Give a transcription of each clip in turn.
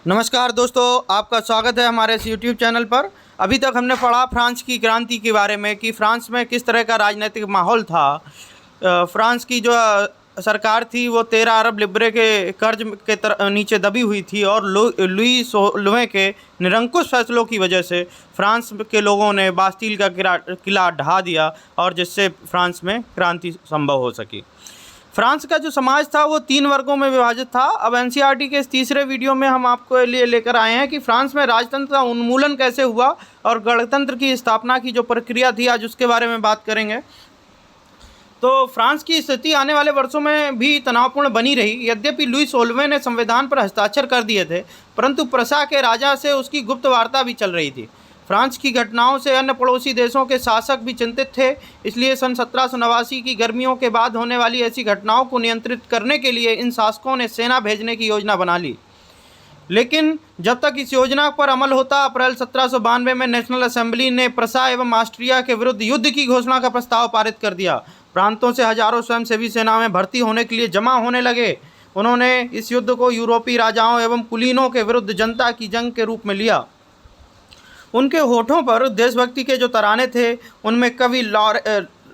नमस्कार दोस्तों, आपका स्वागत है हमारे इस यूट्यूब चैनल पर। अभी तक हमने पढ़ा फ्रांस की क्रांति के बारे में कि फ्रांस में किस तरह का राजनीतिक माहौल था। फ्रांस की जो सरकार थी वो 13 अरब लिब्रे के कर्ज के नीचे दबी हुई थी और लुई 16वें के निरंकुश फैसलों की वजह से फ्रांस के लोगों ने बास्टील का किला ढहा दिया और जिससे फ्रांस में क्रांति संभव हो सकी। फ्रांस का जो समाज था वो 3 वर्गों में विभाजित था। अब एनसीईआरटी के इस तीसरे वीडियो में हम आपको लिए लेकर आए हैं कि फ्रांस में राजतंत्र का उन्मूलन कैसे हुआ और गणतंत्र की स्थापना की जो प्रक्रिया थी, आज उसके बारे में बात करेंगे। तो फ्रांस की स्थिति आने वाले वर्षों में भी तनावपूर्ण बनी रही। यद्यपि लुई 16वें ने संविधान पर हस्ताक्षर कर दिए थे, परंतु प्रशा के राजा से उसकी गुप्त वार्ता भी चल रही थी। फ्रांस की घटनाओं से अन्य पड़ोसी देशों के शासक भी चिंतित थे, इसलिए सन 1789 की गर्मियों के बाद होने वाली ऐसी घटनाओं को नियंत्रित करने के लिए इन शासकों ने सेना भेजने की योजना बना ली। लेकिन जब तक इस योजना पर अमल होता, अप्रैल 1792 में नेशनल असेंबली ने प्रशा एवं ऑस्ट्रिया के विरुद्ध युद्ध की घोषणा का प्रस्ताव पारित कर दिया। प्रांतों से हजारों स्वयंसेवी सेना में भर्ती होने के लिए जमा होने लगे। उन्होंने इस युद्ध को यूरोपीय राजाओं एवं कुलीनों के विरुद्ध जनता की जंग के रूप में लिया। उनके होठों पर देशभक्ति के जो तराने थे, उनमें कवि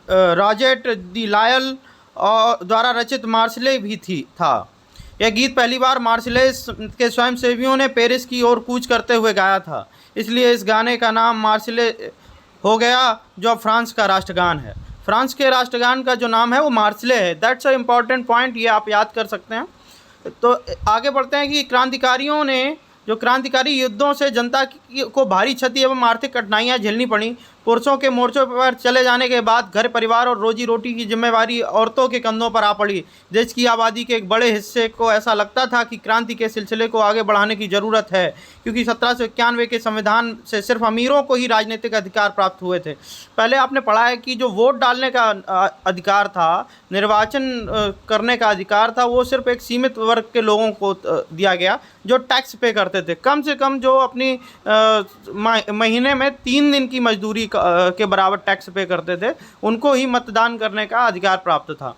रॉजेट दी लायल द्वारा रचित मार्शले भी था। यह गीत पहली बार मार्शलेस के स्वयंसेवियों ने पेरिस की ओर कूच करते हुए गाया था, इसलिए इस गाने का नाम मार्शले हो गया, जो फ्रांस का राष्ट्रगान है। फ्रांस के राष्ट्रगान का जो नाम है वो मार्शले है। दैट्स अ इम्पॉर्टेंट पॉइंट, ये आप याद कर सकते हैं। तो आगे बढ़ते हैं कि क्रांतिकारियों ने जो क्रांतिकारी युद्धों से जनता को भारी क्षति एवं आर्थिक कठिनाइयां झेलनी पड़ी। पुरुषों के मोर्चों पर चले जाने के बाद घर परिवार और रोजी रोटी की जिम्मेवारी औरतों के कंधों पर आ पड़ी। देश की आबादी के एक बड़े हिस्से को ऐसा लगता था कि क्रांति के सिलसिले को आगे बढ़ाने की ज़रूरत है, क्योंकि 1791 के संविधान से सिर्फ अमीरों को ही राजनीतिक अधिकार प्राप्त हुए थे। पहले आपने पढ़ा है कि जो वोट डालने का अधिकार था, निर्वाचन करने का अधिकार था, वो सिर्फ एक सीमित वर्ग के लोगों को दिया गया जो टैक्स पे करते थे। कम से कम जो अपनी महीने में 3 दिन की मजदूरी के बराबर टैक्स पे करते थे, उनको ही मतदान करने का अधिकार प्राप्त था।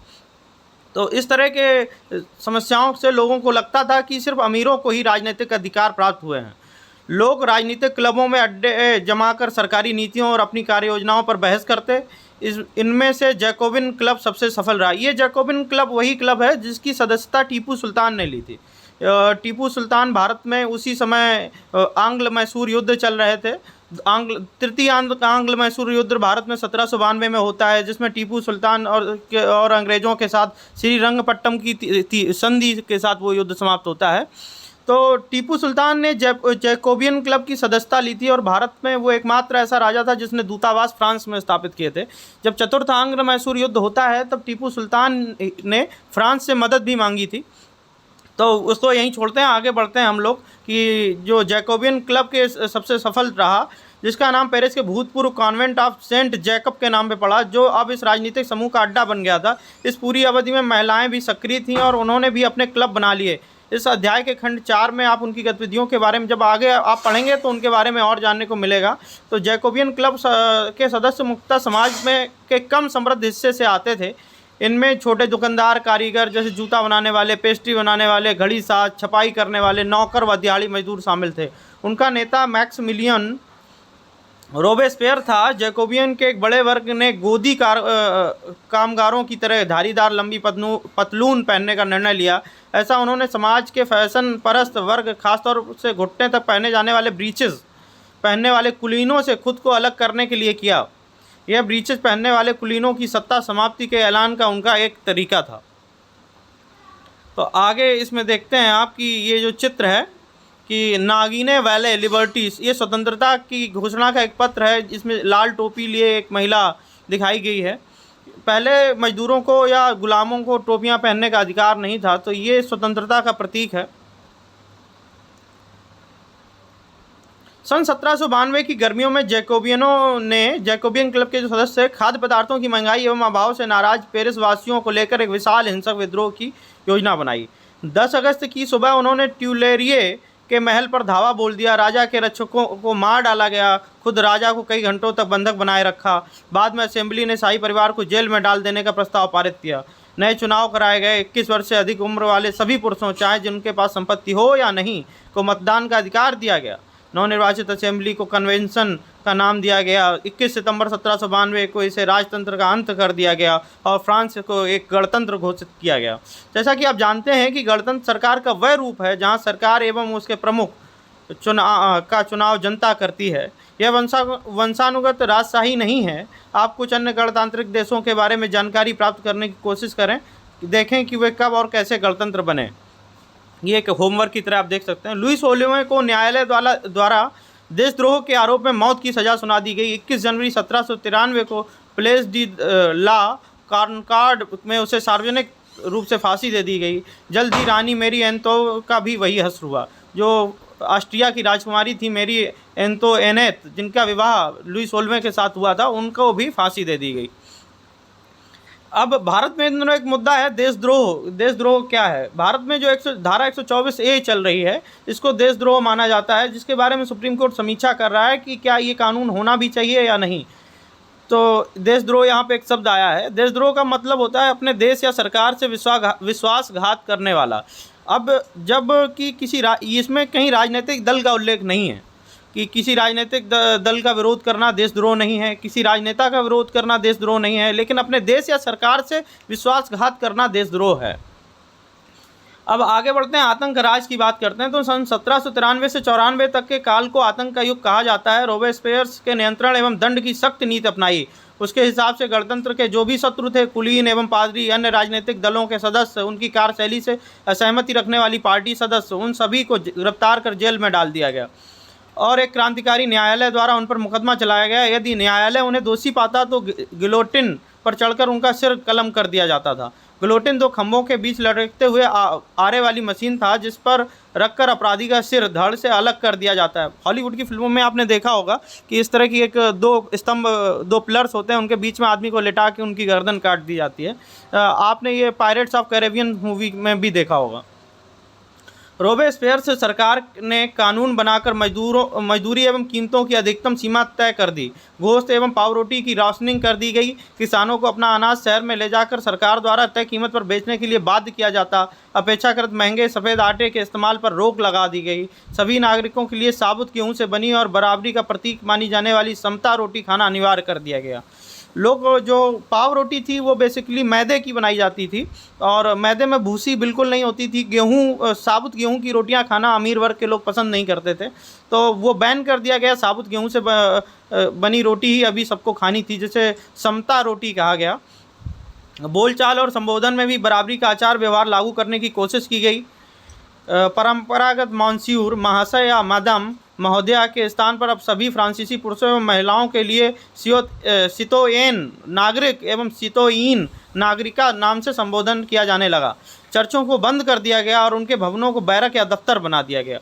तो इस तरह के समस्याओं से लोगों को लगता था कि सिर्फ अमीरों को ही राजनीतिक अधिकार प्राप्त हुए हैं। लोग राजनीतिक क्लबों में अड्डे जमाकर सरकारी नीतियों और अपनी कार्य योजनाओं पर बहस करते। इनमें से जैकोबिन क्लब सबसे सफल रहा। ये जैकोबिन क्लब वही क्लब है जिसकी सदस्यता टीपू सुल्तान ने ली थी। टीपू सुल्तान भारत में उसी समय आंग्ल मैसूर युद्ध चल रहे थे। तृतीय आंग्ल मैसूर युद्ध भारत में 1792 में होता है, जिसमें टीपू सुल्तान और अंग्रेज़ों के साथ श्रीरंगपट्टम की संधि के साथ वो युद्ध समाप्त होता है। तो टीपू सुल्तान ने जैकोबियन क्लब की सदस्यता ली थी और भारत में वो एकमात्र ऐसा राजा था जिसने दूतावास फ्रांस में स्थापित किए थे। जब चतुर्थ आंग्ल मैसूर युद्ध होता है, तब टीपू सुल्तान ने फ्रांस से मदद भी मांगी थी। तो उसको यहीं छोड़ते हैं, आगे बढ़ते हैं हम लोग कि जो जैकोबियन क्लब के सबसे सफल रहा, जिसका नाम पेरिस के भूतपूर्व कॉन्वेंट ऑफ सेंट जैकब के नाम पे पड़ा, जो अब इस राजनीतिक समूह का अड्डा बन गया था। इस पूरी अवधि में महिलाएं भी सक्रिय थीं और उन्होंने भी अपने क्लब बना लिए। इस अध्याय के खंड 4 में आप उनकी गतिविधियों के बारे में जब आगे आप पढ़ेंगे तो उनके बारे में और जानने को मिलेगा। तो जैकोबियन क्लब के सदस्य मुख्यतः समाज में के कम समृद्ध हिस्से से आते थे। इनमें छोटे दुकानदार, कारीगर जैसे जूता बनाने वाले, पेस्ट्री बनाने वाले, घड़ी साज, छपाई करने वाले, नौकर व दिहाड़ी मजदूर शामिल थे। उनका नेता मैक्सिमिलियन रोबेस्पियर था। जैकोबियन के एक बड़े वर्ग ने गोदी कामगारों की तरह धारीदार लंबी पतलून पहनने का निर्णय लिया। ऐसा उन्होंने समाज के फैशन परस्त वर्ग, खासतौर से घुटने तक पहने जाने वाले ब्रीचेस पहनने वाले कुलीनों से खुद को अलग करने के लिए किया। यह ब्रीचेस पहनने वाले कुलीनों की सत्ता समाप्ति के ऐलान का उनका एक तरीका था। तो आगे इसमें देखते हैं आप कि ये जो चित्र है कि नागिने वैले लिबर्टीज, ये स्वतंत्रता की घोषणा का एक पत्र है। इसमें लाल टोपी लिए एक महिला दिखाई गई है। पहले मजदूरों को या गुलामों को टोपियां पहनने का अधिकार नहीं था, तो ये स्वतंत्रता का प्रतीक है। सन 1792 की गर्मियों में जैकोबियन क्लब के जो सदस्य खाद्य पदार्थों की महंगाई एवं अभाव से नाराज पेरिस वासियों को लेकर एक विशाल हिंसक विद्रोह की योजना बनाई। 10 अगस्त की सुबह उन्होंने ट्यूलेरिये के महल पर धावा बोल दिया। राजा के रक्षकों को मार डाला गया। खुद राजा को कई घंटों तक बंधक बनाए रखा। बाद में असेंबली ने शाही परिवार को जेल में डाल देने का प्रस्ताव पारित किया। नए चुनाव कराए गए। 21 वर्ष से अधिक उम्र वाले सभी पुरुषों, चाहे जिनके पास संपत्ति हो या नहीं, को मतदान का अधिकार दिया गया। नवनिर्वाचित असेंबली को कन्वेंशन का नाम दिया गया। 21 सितंबर 1792 को इसे राजतंत्र का अंत कर दिया गया और फ्रांस को एक गणतंत्र घोषित किया गया। जैसा कि आप जानते हैं कि गणतंत्र सरकार का वह रूप है जहां सरकार एवं उसके प्रमुख चुनाव जनता करती है। यह वंशानुगत राजशाही नहीं है। आप कुछ अन्य गणतांत्रिक देशों के बारे में जानकारी प्राप्त करने की कोशिश करें, देखें कि वे कब और कैसे गणतंत्र बने। ये एक होमवर्क की तरह आप देख सकते हैं। लुईस ओलिवे को न्यायालय द्वारा देशद्रोह के आरोप में मौत की सज़ा सुना दी गई। 21 जनवरी 1793 को प्लेस डी ला कॉनकॉर्ड में उसे सार्वजनिक रूप से फांसी दे दी गई। जल्द ही रानी मेरी एंतो का भी वही हश्र हुआ। जो ऑस्ट्रिया की राजकुमारी थी मेरी एंतोइनेट, जिनका विवाह लुईस ओलिवे के साथ हुआ था, उनको भी फांसी दे दी गई। अब भारत में इन दिनों एक मुद्दा है देशद्रोह। देशद्रोह क्या है? भारत में जो धारा 124A चल रही है, इसको देशद्रोह माना जाता है, जिसके बारे में सुप्रीम कोर्ट समीक्षा कर रहा है कि क्या ये कानून होना भी चाहिए या नहीं। तो देशद्रोह यहाँ पे एक शब्द आया है। देशद्रोह का मतलब होता है अपने देश या सरकार से विश्वासघात करने वाला। अब जब कि इसमें कहीं राजनीतिक दल का उल्लेख नहीं है कि किसी राजनीतिक दल का विरोध करना देशद्रोह नहीं है, किसी राजनेता का विरोध करना देशद्रोह नहीं है, लेकिन अपने देश या सरकार से विश्वासघात करना देशद्रोह है। अब आगे बढ़ते हैं, आतंक राज की बात करते हैं। तो सन 1793 से 94 तक के काल को आतंक का युग कहा जाता है। रोबेस्पियर के नियंत्रण एवं दंड की सख्त नीति अपनाई। उसके हिसाब से गणतंत्र के जो भी शत्रु थे, कुलीन एवं पादरी, अन्य राजनीतिक दलों के सदस्य, उनकी कार्यशैली से असहमति रखने वाली पार्टी सदस्य, उन सभी को गिरफ्तार कर जेल में डाल दिया गया और एक क्रांतिकारी न्यायालय द्वारा उन पर मुकदमा चलाया गया। यदि न्यायालय उन्हें दोषी पाता तो गिलोटिन पर चढ़कर उनका सिर कलम कर दिया जाता था। गिलोटिन 2 खंभों के बीच लटकते हुए आरे वाली मशीन था, जिस पर रखकर अपराधी का सिर धड़ से अलग कर दिया जाता है। हॉलीवुड की फिल्मों में आपने देखा होगा कि इस तरह की एक 2 पिलर्स होते हैं, उनके बीच में आदमी को लिटा के उनकी गर्दन काट दी जाती है। आपने ये पायरेट्स ऑफ कैरेबियन मूवी में भी देखा होगा। रोबेस्पियर से सरकार ने कानून बनाकर मजदूरी एवं कीमतों की अधिकतम सीमा तय कर दी। गोश्त एवं पावरोटी की राशनिंग कर दी गई। किसानों को अपना अनाज शहर में ले जाकर सरकार द्वारा तय कीमत पर बेचने के लिए बाध्य किया जाता। अपेक्षाकृत महंगे सफ़ेद आटे के इस्तेमाल पर रोक लगा दी गई। सभी नागरिकों के लिए साबुत गेहूं से बनी और बराबरी का प्रतीक मानी जाने वाली समता रोटी खाना अनिवार्य कर दिया गया। लोग जो पाव रोटी थी वो बेसिकली मैदे की बनाई जाती थी और मैदे में भूसी बिल्कुल नहीं होती थी। साबुत गेहूं की रोटियां खाना अमीर वर्ग के लोग पसंद नहीं करते थे, तो वो बैन कर दिया गया। साबुत गेहूं से बनी रोटी ही अभी सबको खानी थी, जिसे समता रोटी कहा गया। बोलचाल और संबोधन में भी बराबरी का आचार व्यवहार लागू करने की कोशिश की गई। परंपरागत मॉन्स्यूर, महाशय या मैडम, महोदया के स्थान पर अब सभी फ्रांसीसी पुरुषों एवं महिलाओं के लिए सितोयेन नागरिक एवं सितोयीन नागरिका नाम से संबोधन किया जाने लगा। चर्चों को बंद कर दिया गया और उनके भवनों को बैरक या दफ्तर बना दिया गया।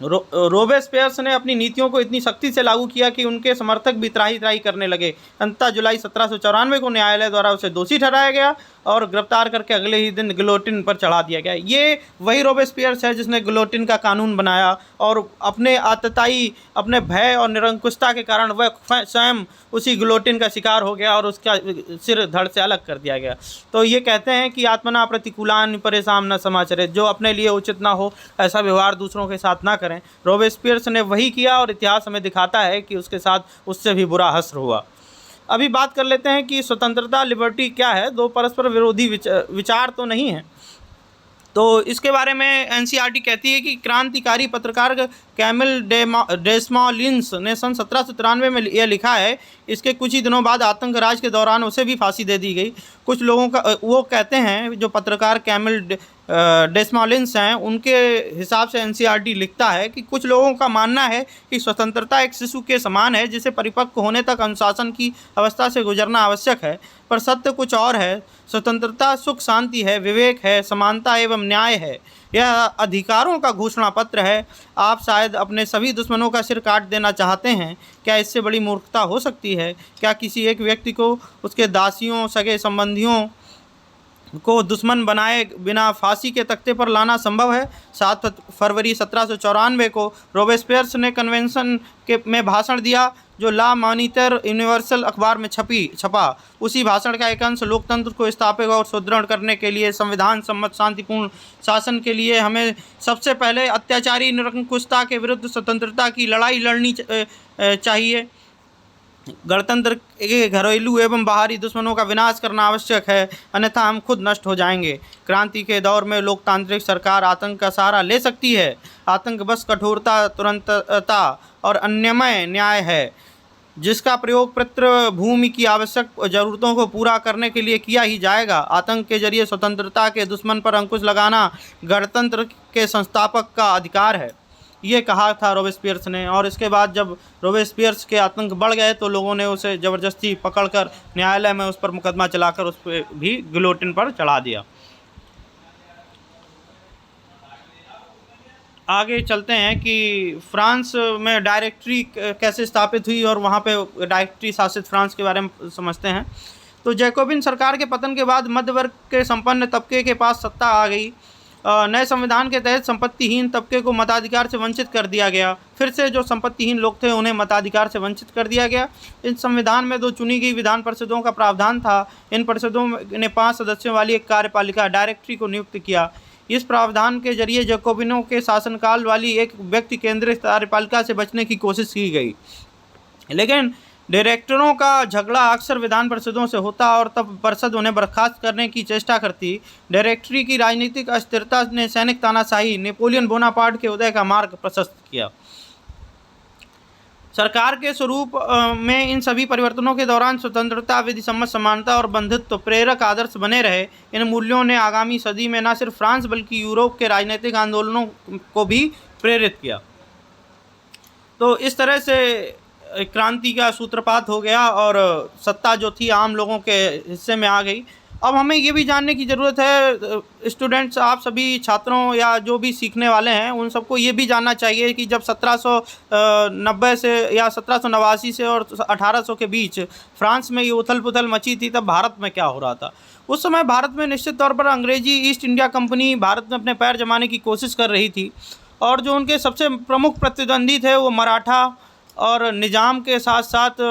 रोबेस्पियर ने अपनी नीतियों को इतनी सख्ती से लागू किया कि उनके समर्थक भी त्राही करने लगे। अंततः जुलाई 1794 को न्यायालय द्वारा उसे दोषी ठहराया गया और गिरफ्तार करके अगले ही दिन गिलोटिन पर चढ़ा दिया गया। ये वही रोबेस्पियर है जिसने गिलोटिन का कानून बनाया और अपने आतताई, अपने भय और निरंकुशता के कारण वह स्वयं उसी गिलोटिन का शिकार हो गया और उसका सिर धड़ से अलग कर दिया गया। तो ये कहते हैं कि आत्मना प्रतिकूलान परेशान न समाचरे, जो अपने लिए उचित ना हो ऐसा व्यवहार दूसरों के साथ ना करें। रोबेस्पियर ने वही किया और इतिहास हमें दिखाता है कि उसके साथ उससे भी बुरा हश्र हुआ। अभी बात कर लेते हैं कि स्वतंत्रता, लिबर्टी क्या है। 2 परस्पर विरोधी विचार तो नहीं है। तो इसके बारे में एनसीईआरटी कहती है कि क्रांतिकारी पत्रकार कैमिल डेसमोलिन्स ने सन 1793 में यह लिखा है। इसके कुछ ही दिनों बाद आतंक राज के दौरान उसे भी फांसी दे दी गई। कुछ लोगों का वो कहते हैं, जो पत्रकार कैमिल डेसमोलिन्स हैं, उनके हिसाब से एनसीईआरटी लिखता है कि कुछ लोगों का मानना है कि स्वतंत्रता एक शिशु के समान है, जिसे परिपक्व होने तक अनुशासन की अवस्था से गुजरना आवश्यक है। पर सत्य कुछ और है। स्वतंत्रता सुख शांति है, विवेक है, समानता एवं न्याय है। यह अधिकारों का घोषणा पत्र है। आप शायद अपने सभी दुश्मनों का सिर काट देना चाहते हैं। क्या इससे बड़ी मूर्खता हो सकती है? क्या किसी एक व्यक्ति को उसके दासियों, सगे संबंधियों को दुश्मन बनाए बिना फांसी के तख्ते पर लाना संभव है। 7 फरवरी 1794 को रोबेस्पियर्स ने कन्वेंशन के में भाषण दिया, जो ला मॉनिटर यूनिवर्सल अखबार में छपा। उसी भाषण का एक अंश लोकतंत्र को स्थापित और सुदृढ़ करने के लिए संविधान सम्मत शांतिपूर्ण शासन के लिए हमें सबसे पहले अत्याचारी निरंकुशता के विरुद्ध स्वतंत्रता की लड़ाई लड़नी चाहिए। गणतंत्र के घरेलू एवं बाहरी दुश्मनों का विनाश करना आवश्यक है, अन्यथा हम खुद नष्ट हो जाएंगे। क्रांति के दौर में लोकतांत्रिक सरकार आतंक का सहारा ले सकती है। आतंक बस कठोरता, तुरंतता और अन्याय न्याय है, जिसका प्रयोग पितृभूमि की आवश्यक जरूरतों को पूरा करने के लिए किया ही जाएगा। आतंक के जरिए स्वतंत्रता के दुश्मन पर अंकुश लगाना गणतंत्र के संस्थापक का अधिकार है, ये कहा था रोबेस्पियर्स ने। और इसके बाद जब रोबेस्पियर्स के आतंक बढ़ गए तो लोगों ने उसे ज़बरदस्ती पकड़कर न्यायालय में उस पर मुकदमा चलाकर उस पर भी गिलोटिन पर चढ़ा दिया। आगे चलते हैं कि फ्रांस में डायरेक्टरी कैसे स्थापित हुई और वहाँ पे डायरेक्टरी शासित फ्रांस के बारे में समझते हैं। तो जैकोबिन सरकार के पतन के बाद मध्य वर्ग के संपन्न तबके के पास सत्ता आ गई। नए संविधान के तहत संपत्तिहीन तबके को मताधिकार से वंचित कर दिया गया। फिर से जो संपत्तिहीन लोग थे उन्हें मताधिकार से वंचित कर दिया गया। इस संविधान में 2 चुनी गई विधान परिषदों का प्रावधान था। इन परिषदों ने 5 सदस्यों वाली एक कार्यपालिका डायरेक्टरी को नियुक्त किया। इस प्रावधान के जरिए जैकोबिनों के शासनकाल वाली एक व्यक्ति केंद्रित कार्यपालिका से बचने की कोशिश की गई, लेकिन डायरेक्टरों का झगड़ा अक्सर विधान परिषदों से होता और तब परिषद उन्हें बर्खास्त करने की चेष्टा करती। डायरेक्टरी की राजनीतिक अस्थिरता ने सैनिक तानाशाही, नेपोलियन बोनापार्ट के उदय का मार्ग प्रशस्त किया। सरकार के स्वरूप में इन सभी परिवर्तनों के दौरान स्वतंत्रता, विधि सम्मत समानता और बंधुत्व प्रेरक आदर्श बने रहे। इन मूल्यों ने आगामी सदी में न सिर्फ फ्रांस बल्कि यूरोप के राजनीतिक आंदोलनों को भी प्रेरित किया। तो इस तरह से क्रांति का सूत्रपात हो गया और सत्ता जो थी आम लोगों के हिस्से में आ गई। अब हमें ये भी जानने की ज़रूरत है, स्टूडेंट्स, आप सभी छात्रों या जो भी सीखने वाले हैं उन सबको ये भी जानना चाहिए कि जब 1790 से या 1789 से और 1800 के बीच फ्रांस में ये उथल पुथल मची थी, तब भारत में क्या हो रहा था। उस समय भारत में निश्चित तौर पर अंग्रेजी ईस्ट इंडिया कंपनी भारत में अपने पैर जमाने की कोशिश कर रही थी, और जो उनके सबसे प्रमुख प्रतिद्वंदी थे वो मराठा और निज़ाम के साथ साथ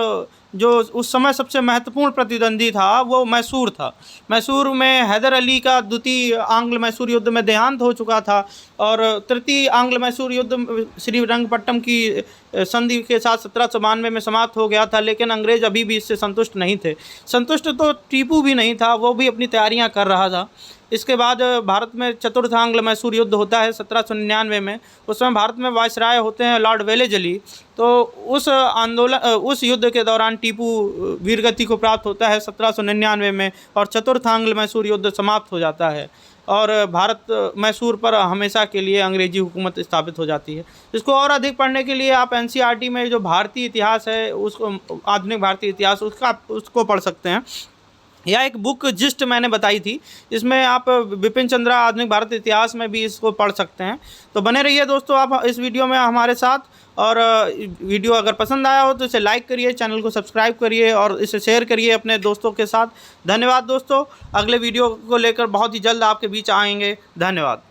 जो उस समय सबसे महत्वपूर्ण प्रतिद्वंदी था वो मैसूर था। मैसूर में हैदर अली का द्वितीय आंग्ल मैसूर युद्ध में देहांत हो चुका था और तृतीय आंग्ल मैसूर युद्ध श्रीरंगपट्टम की संधि के साथ 1792 में समाप्त हो गया था। लेकिन अंग्रेज़ अभी भी इससे संतुष्ट नहीं थे। संतुष्ट तो टीपू भी नहीं था, वो भी अपनी तैयारियां कर रहा था। इसके बाद भारत में चतुर्थ आंग्ल मैसूर युद्ध होता है 1799 में। उस समय भारत में वायसराय होते हैं लॉर्ड वेलेजली। तो उस युद्ध के दौरान टीपू वीरगति को प्राप्त होता है 1799 में और चतुर्थ आंग्ल मैसूर युद्ध समाप्त हो जाता है और भारत मैसूर पर हमेशा के लिए अंग्रेजी हुकूमत स्थापित हो जाती है। इसको और अधिक पढ़ने के लिए आप एनसीईआरटी में जो भारतीय इतिहास है उसको, आधुनिक भारतीय इतिहास, उसको पढ़ सकते हैं। या एक बुक जिस्ट मैंने बताई थी, इसमें आप बिपिन चंद्रा आधुनिक भारत इतिहास में भी इसको पढ़ सकते हैं। तो बने रहिए दोस्तों आप इस वीडियो में हमारे साथ, और वीडियो अगर पसंद आया हो तो इसे लाइक करिए, चैनल को सब्सक्राइब करिए और इसे शेयर करिए अपने दोस्तों के साथ। धन्यवाद दोस्तों, अगले वीडियो को लेकर बहुत ही जल्द आपके बीच आएंगे। धन्यवाद।